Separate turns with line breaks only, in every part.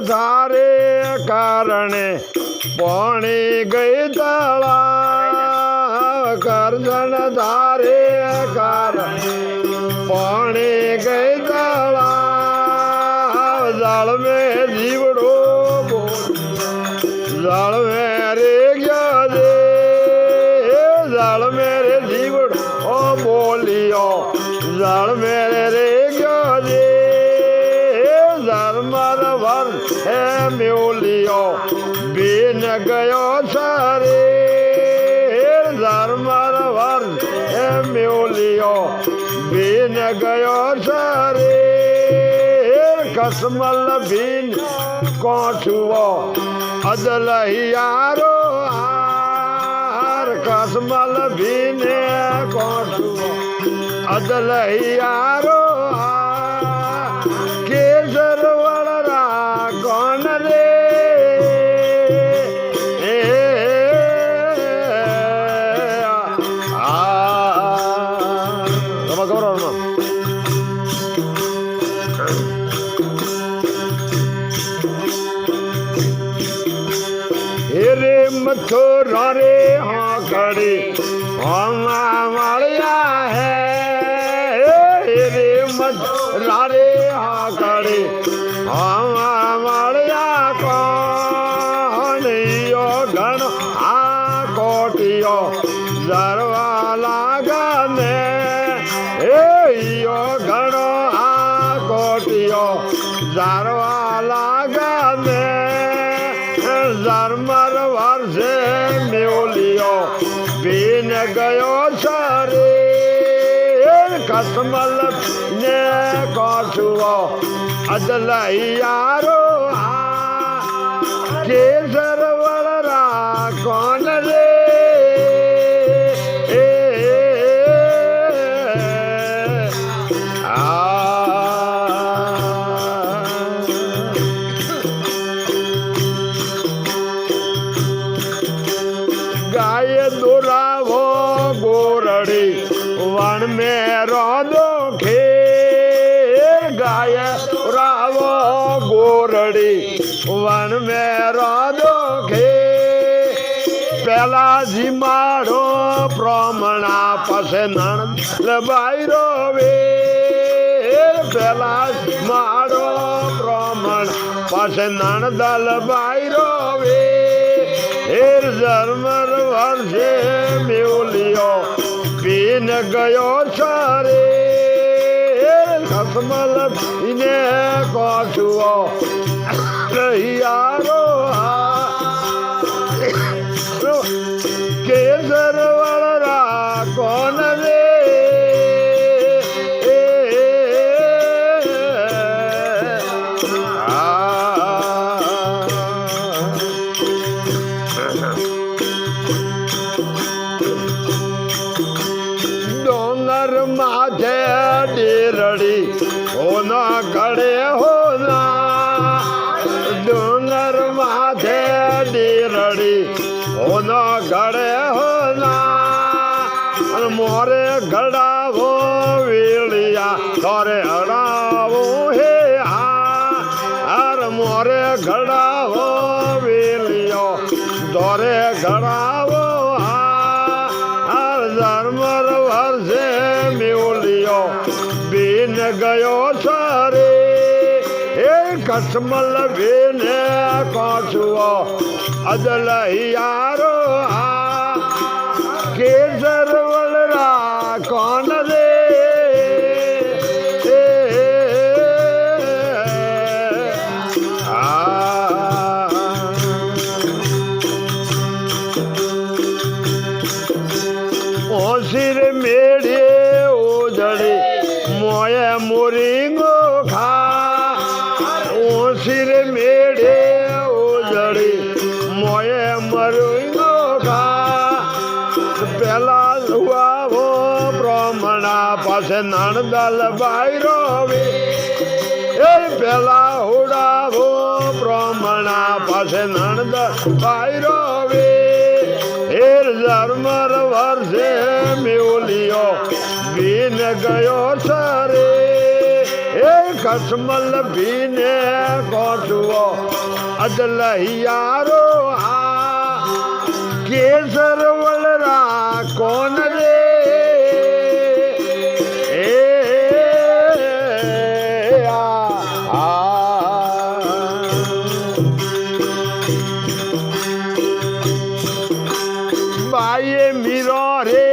ધારે કારણે પાણી ગઈ તળાવ કરજણ ધારે કારણે પાણી ગઈ તળાવ જળ મેં જીવડો જળ મેં રે ગયો દે જળ મેરે જીવડો બોલ્યો જળ મેરે રે ગયો દે ધર્મર વર હે મ્યોલિયો બેન ગયો સરે ધર્મર વર હે મ્યોલિયો બેન ગયો સરે કસમલ બીન કોઠુઓ અદલહિયારો હાર કસમલ બીને કોઠુઓ અદલહિયારો કેસર વળરા કોણ રે રે મથુરા રે હા કડી મળ્યા હે રે મથુરા રે હા કડી મળ્યા કોણ યો ઘણ આ કોટિયો જરવા લાગને યો ઘણો આ કોટિયો જરવા લાગને ધર્મર વર્ષે મ્યોલિયો બીન ગયો સરે કસમલ ને કોઠુઓ અદલહિયારો કેસર વળરા કોણ રે ગાય દોરાવો ગોરડી વણ મેં રોદો ખેર ગાય દોરાવો ગોરડી વણ મેં રોદો ખેર પેલા જી મારો પ્રમણા પાસે નણ લબાઈરો વેર પેલા મારો પ્રમણ પાસે નણ દલબાઈરો વેર ધર્મર વર્ષે મ્યોલિયો બીન ગયો સરે કસમલ ને કોઠુઓ રહિયારો કેસર વળરા કોણ રે ડોંગર માથે ડેરડી હોના ઘડે હોના ડોંગર માથે ડેરડી હોના ઘડે હોના મોરે ઘડાવો વેળિયા તારે હડાવો હે હાર મોરે ઘડાવો વેલિયો તારે ઘડાવો ધર્મર વર્ષે મ્યોલિયો બીન ગયો સરે કસમલ બીને કોઠુઓ અદલહિયારો કેસર વળરા કોણ રે ઓશિર મેળે ઓજડે મોય મોરીંગો ખા ઓશિર મેળે ઓજડે મોય મોરીંગો ખા પેલા સુઆવો બ્રહ્મણા પાસે નણદલ બાયરો વે પેલા હોડાવો બ્રહ્મણા પાસે નણદલ બાયરો વે ધર્મર વર્ષે મ્યોલિયો બીન ગયો સરે કસમલ બીને કોઠુઓ અદલહિયારો આ કેસર વલરા કોણ રે બાઈએ મીરો રે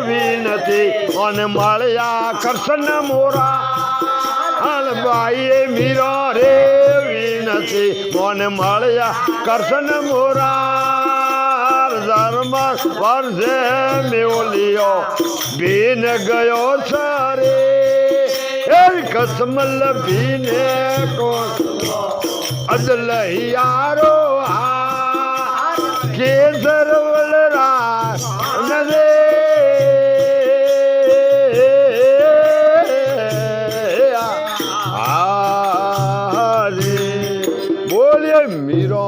વિનતી અને મળ્યા કરશન મોરા બાઈએ મીરો રે વિનતી અને મળ્યા કરશન મોરા ધર્મ વર્ષે મેળ્યો બીન ગયો છરે કસમલ ભીને કોણ અદલહિયારો આ કેસર વલરા નરે બોલે મીરો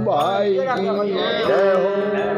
ભાઈ જય હો।